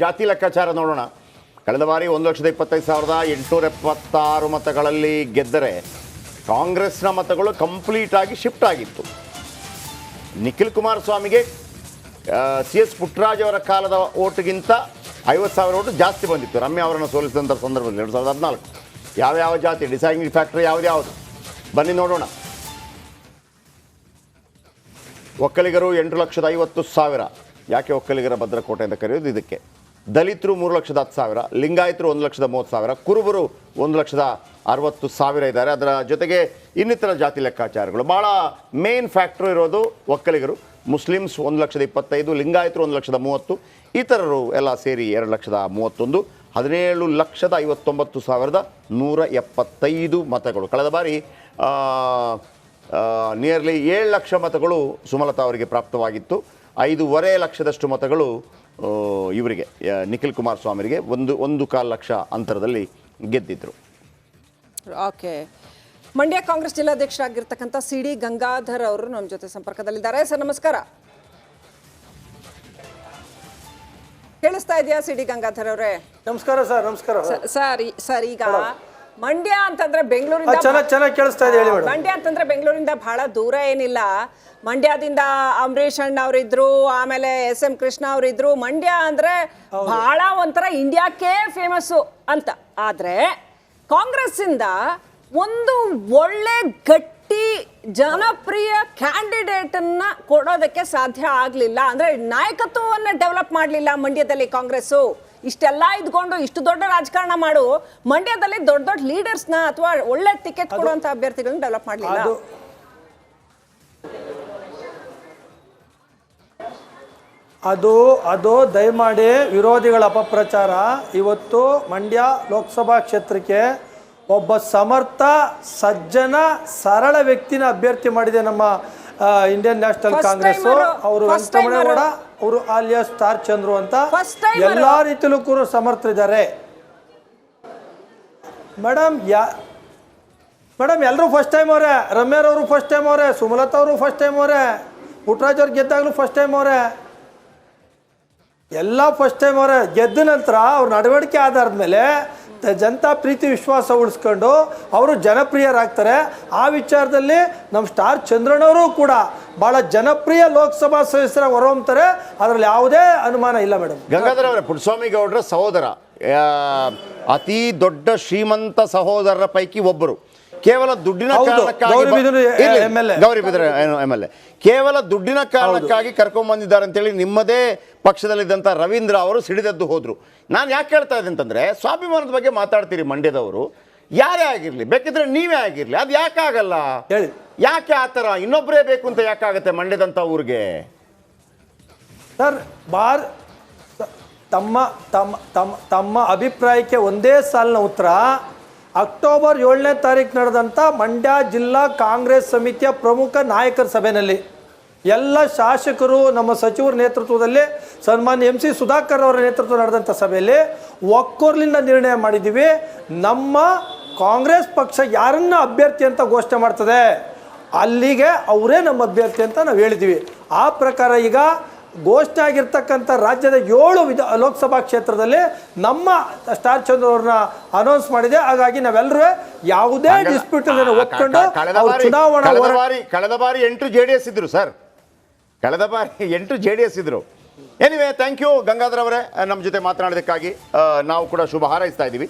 ಜಾತಿ ಲೆಕ್ಕಾಚಾರ ನೋಡೋಣ. ಕಳೆದ ಬಾರಿ 1,25,876 ಮತಗಳಲ್ಲಿ ಗೆದ್ದರೆ ಕಾಂಗ್ರೆಸ್ನ ಮತಗಳು ಕಂಪ್ಲೀಟ್ ಆಗಿ ಶಿಫ್ಟ್ ಆಗಿತ್ತು. ನಿಖಿಲ್ ಕುಮಾರಸ್ವಾಮಿಗೆ CS ಪುಟ್ಟರಾಜ್ ಅವರ ಕಾಲದ ಓಟ್ಗಿಂತ 50,000 ಓಟು ಜಾಸ್ತಿ ಬಂದಿತ್ತು ರಮ್ಯಾ ಅವರನ್ನು ಸೋಲಿಸಿದಂಥ ಸಂದರ್ಭದಲ್ಲಿ 2014. ಯಾವ ಜಾತಿ ಡಿಸೈಡಿಂಗ್ ಫ್ಯಾಕ್ಟರ್ ಯಾವ್ದು ಬನ್ನಿ ನೋಡೋಣ. ಒಕ್ಕಲಿಗರು 8,50,000. ಯಾಕೆ ಒಕ್ಕಲಿಗರ ಭದ್ರಕೋಟೆ ಅಂತ ಕರೆಯೋದು ಇದಕ್ಕೆ. ದಲಿತರು 3,10,000, ಲಿಂಗಾಯತರು 1,30,000, ಕುರುಬರು 1,60,000 ಇದ್ದಾರೆ. ಅದರ ಜೊತೆಗೆ ಇನ್ನಿತರ ಜಾತಿ ಲೆಕ್ಕಾಚಾರಗಳು. ಭಾಳ ಮೇನ್ ಫ್ಯಾಕ್ಟ್ರು ಇರೋದು ಒಕ್ಕಲಿಗರು. ಮುಸ್ಲಿಮ್ಸ್ 1,25,000, ಲಿಂಗಾಯತರು 1,30,000, ಇತರರು ಎಲ್ಲ ಸೇರಿ 2,31,000. 17,59,175 ಮತಗಳು. ಕಳೆದ ಬಾರಿ ನಿಯರ್ಲಿ 7 ಲಕ್ಷ ಮತಗಳು ಸುಮಲತಾ ಅವರಿಗೆ ಪ್ರಾಪ್ತವಾಗಿತ್ತು. 5.5 ಲಕ್ಷದಷ್ಟು ಮತಗಳು ಇವರಿಗೆ ನಿಖಿಲ್ ಕುಮಾರಸ್ವಾಮಿಗೆ 1.25 ಲಕ್ಷ ಅಂತರದಲ್ಲಿ ಗೆದ್ದಿದ್ರು. ಓಕೆ, ಮಂಡ್ಯ ಕಾಂಗ್ರೆಸ್ ಜಿಲ್ಲಾಧ್ಯಕ್ಷರಾಗಿರ್ತಕ್ಕಂಥ CD ಗಂಗಾಧರ್ ಅವರು ನಮ್ಮ ಜೊತೆ ಸಂಪರ್ಕದಲ್ಲಿದ್ದಾರೆ. ಸರ್ ನಮಸ್ಕಾರ, ಕೇಳಿಸ್ತಾ ಇದೆಯಾ CD ಗಂಗಾಧರ್ ಅವರೇ? ನಮಸ್ಕಾರ ಸರ್. ನಮಸ್ಕಾರ ಸರ್ ಈಗ ಮಂಡ್ಯ ಅಂತಂದ್ರೆ ಬೆಂಗಳೂರಿಂದ ಚೆನ್ನಾಗಿ ಕೇಳಿಸ್ತಾ ಇದೆ, ಹೇಳಿ ಮೇಡಮ್. ಮಂಡ್ಯ ಅಂತಂದ್ರೆ ಬೆಂಗಳೂರಿಂದ ಬಹಳ ದೂರ ಏನಿಲ್ಲ. ಮಂಡ್ಯದಿಂದ ಅಂಬರೀಷ್ ಅಣ್ಣ ಅವರಿದ್ರು, ಆಮೇಲೆ SM ಕೃಷ್ಣ ಅವರಿದ್ರು. ಮಂಡ್ಯ ಅಂದ್ರೆ ಬಹಳ ಒಂಥರ ಇಂಡಿಯಾಕ್ಕೆ ಫೇಮಸ್ಸು ಅಂತ. ಆದ್ರೆ ಕಾಂಗ್ರೆಸ್ ಇಂದ ಒಂದು ಒಳ್ಳೆ ಗಟ್ಟಿ ಜನಪ್ರಿಯ ಕ್ಯಾಂಡಿಡೇಟ್ ಅನ್ನ ಕೊಡೋದಕ್ಕೆ ಸಾಧ್ಯ ಆಗ್ಲಿಲ್ಲ. ಅಂದ್ರೆ ನಾಯಕತ್ವವನ್ನ ಡೆವಲಪ್ ಮಾಡಲಿಲ್ಲ ಮಂಡ್ಯದಲ್ಲಿ ಕಾಂಗ್ರೆಸ್. ಇಷ್ಟೆಲ್ಲ ಇದ್ಕೊಂಡು ಇಷ್ಟು ದೊಡ್ಡ ರಾಜಕಾರಣ ಮಾಡು, ಮಂಡ್ಯದಲ್ಲಿ ದೊಡ್ಡ ದೊಡ್ಡ ಲೀಡರ್ಸ್ನ ಅಥವಾ ಒಳ್ಳೆ ಟಿಕೆಟ್ ಕೊಡುವಂತ ಅಭ್ಯರ್ಥಿಗಳನ್ನ ಡೆವಲಪ್ ಮಾಡಲಿಲ್ಲ. ಅದು ದಯಮಾಡಿ ವಿರೋಧಿಗಳ ಅಪಪ್ರಚಾರ. ಇವತ್ತು ಮಂಡ್ಯ ಲೋಕಸಭಾ ಕ್ಷೇತ್ರಕ್ಕೆ ಒಬ್ಬ ಸಮರ್ಥ, ಸಜ್ಜನ, ಸರಳ ವ್ಯಕ್ತಿನ ಅಭ್ಯರ್ಥಿ ಮಾಡಿದೆ ನಮ್ಮ ಇಂಡಿಯನ್ ನ್ಯಾಷನಲ್ ಕಾಂಗ್ರೆಸ್. ಅವರು ವೆಂಕಟರಮಣೇಗೌಡ, ಅವರು ಆಲಿಯಾ ಸ್ಟಾರ್ ಚಂದ್ರು ಅಂತ ಎಲ್ಲಾ ರೀತಿಯಲ್ಲೂ ಕೂಡ ಸಮರ್ಥರಿದ್ದಾರೆ ಮೇಡಮ್. ಎಲ್ಲರೂ ಫಸ್ಟ್ ಟೈಮ್ ಅವರೇ. ರಮ್ಯಾರವರು ಫಸ್ಟ್ ಟೈಮ್ ಅವರೇ, ಸುಮಲತಾ ಅವರು ಫಸ್ಟ್ ಟೈಮ್ ಅವರೇ, ಪುಟ್ಟರಾಜ್ ಅವ್ರು ಗೆದ್ದಾಗಲೂ ಫಸ್ಟ್ ಟೈಮ್ ಅವರೇ, ಎಲ್ಲ ಫಸ್ಟ್ ಟೈಮ್ ಅವರೇ. ಗೆದ್ದ ನಂತರ ಅವ್ರ ನಡವಳಿಕೆ ಆಧಾರದ ಮೇಲೆ ಜನತಾ ಪ್ರೀತಿ ವಿಶ್ವಾಸ ಉಳಿಸ್ಕೊಂಡು ಅವರು ಜನಪ್ರಿಯರಾಗ್ತಾರೆ. ಆ ವಿಚಾರದಲ್ಲಿ ನಮ್ಮ ಸ್ಟಾರ್ ಚಂದ್ರನವರು ಕೂಡ ಬಹಳ ಜನಪ್ರಿಯ ಲೋಕಸಭಾ ಸದಸ್ಯರ ಹೊರಹೊಮ್ತಾರೆ. ಅದರಲ್ಲಿ ಯಾವುದೇ ಅನುಮಾನ ಇಲ್ಲ ಮೇಡಮ್. ಗಂಗಾಧರ್ ಅವರೇ, ಪುಟ್ಟಸ್ವಾಮಿ ಗೌಡರ ಸಹೋದರ, ಅತಿ ದೊಡ್ಡ ಶ್ರೀಮಂತ ಸಹೋದರರ ಪೈಕಿ ಒಬ್ಬರು. ಕೇವಲ ದುಡ್ಡಿನ ಕಾರಣಕ್ಕಾಗಿ ಗೌರಿಬಿದರ MLA ಕೇವಲ ದುಡ್ಡಿನ ಕಾರಣಕ್ಕಾಗಿ ಕರ್ಕೊಂಡ್ಬಂದಿದ್ದಾರೆ ಅಂತೇಳಿ ನಿಮ್ಮದೇ ಪಕ್ಷದಲ್ಲಿದ್ದಂಥ ರವೀಂದ್ರ ಅವರು ಸಿಡಿದದ್ದು ಹೋದ್ರು. ನಾನು ಯಾಕೆ ಹೇಳ್ತಾ ಇದ್ದೆ ಅಂತಂದ್ರೆ, ಸ್ವಾಭಿಮಾನದ ಬಗ್ಗೆ ಮಾತಾಡ್ತೀರಿ ಮಂಡ್ಯದವರು, ಯಾರೇ ಆಗಿರ್ಲಿ, ಬೇಕಿದ್ರೆ ನೀವೇ ಆಗಿರ್ಲಿ, ಅದು ಯಾಕಾಗಲ್ಲ ಹೇಳಿ? ಯಾಕೆ ಆ ಥರ ಇನ್ನೊಬ್ಬರೇ ಬೇಕು ಅಂತ ಯಾಕಾಗತ್ತೆ ಮಂಡ್ಯದಂಥ ಊರಿಗೆ? ಸರ್, ತಮ್ಮ ಅಭಿಪ್ರಾಯಕ್ಕೆ ಒಂದೇ ಸಾಲಿನ ಉತ್ತರ. ಅಕ್ಟೋಬರ್ 7ನೇ ತಾರೀಕು ನಡೆದಂಥ ಮಂಡ್ಯ ಜಿಲ್ಲಾ ಕಾಂಗ್ರೆಸ್ ಸಮಿತಿಯ ಪ್ರಮುಖ ನಾಯಕರ ಸಭೆಯಲ್ಲಿ ಎಲ್ಲ ಶಾಸಕರು, ನಮ್ಮ ಸಚಿವರ ನೇತೃತ್ವದಲ್ಲಿ ಸನ್ಮಾನ್ಯ MC ಸುಧಾಕರ್ ಅವರ ನೇತೃತ್ವ ನಡೆದಂಥ ಸಭೆಯಲ್ಲಿ ಒಕ್ಕೊರ್ಲಿಂದ ನಿರ್ಣಯ ಮಾಡಿದ್ದೀವಿ. ನಮ್ಮ ಕಾಂಗ್ರೆಸ್ ಪಕ್ಷ ಯಾರನ್ನ ಅಭ್ಯರ್ಥಿ ಅಂತ ಘೋಷಣೆ ಮಾಡ್ತದೆ, ಅಲ್ಲಿಗೆ ಅವರೇ ನಮ್ಮ ಅಭ್ಯರ್ಥಿ ಅಂತ ನಾವು ಹೇಳಿದ್ದೀವಿ. ಆ ಪ್ರಕಾರ ಈಗ ಘೋಷಣೆ ಆಗಿರ್ತಕ್ಕಂಥ ರಾಜ್ಯದ 7 ಲೋಕಸಭಾ ಕ್ಷೇತ್ರದಲ್ಲಿ ನಮ್ಮ ಸ್ಟಾರ್ ಚಂದ್ರ ಅವ್ರನ್ನ ಅನೌನ್ಸ್ ಮಾಡಿದೆ. ಹಾಗಾಗಿ ನಾವೆಲ್ಲರೂ ಯಾವುದೇ ಡಿಸ್ಪ್ಯೂಟ್ ಒಪ್ಕೊಂಡು ಕಳೆದ ಬಾರಿ 8 JDS ಇದ್ರು ಸರ್. ಕಳೆದ ಬಾರಿ 8 JDS ಇದ್ರು. ಎನಿವೆ, ಥ್ಯಾಂಕ್ ಯು ಗಂಗಾಧರ್ ಅವರೇ ನಮ್ಮ ಜೊತೆ ಮಾತನಾಡೋದಕ್ಕಾಗಿ. ನಾವು ಕೂಡ ಶುಭ ಹಾರೈಸ್ತಾ ಇದ್ದೀವಿ.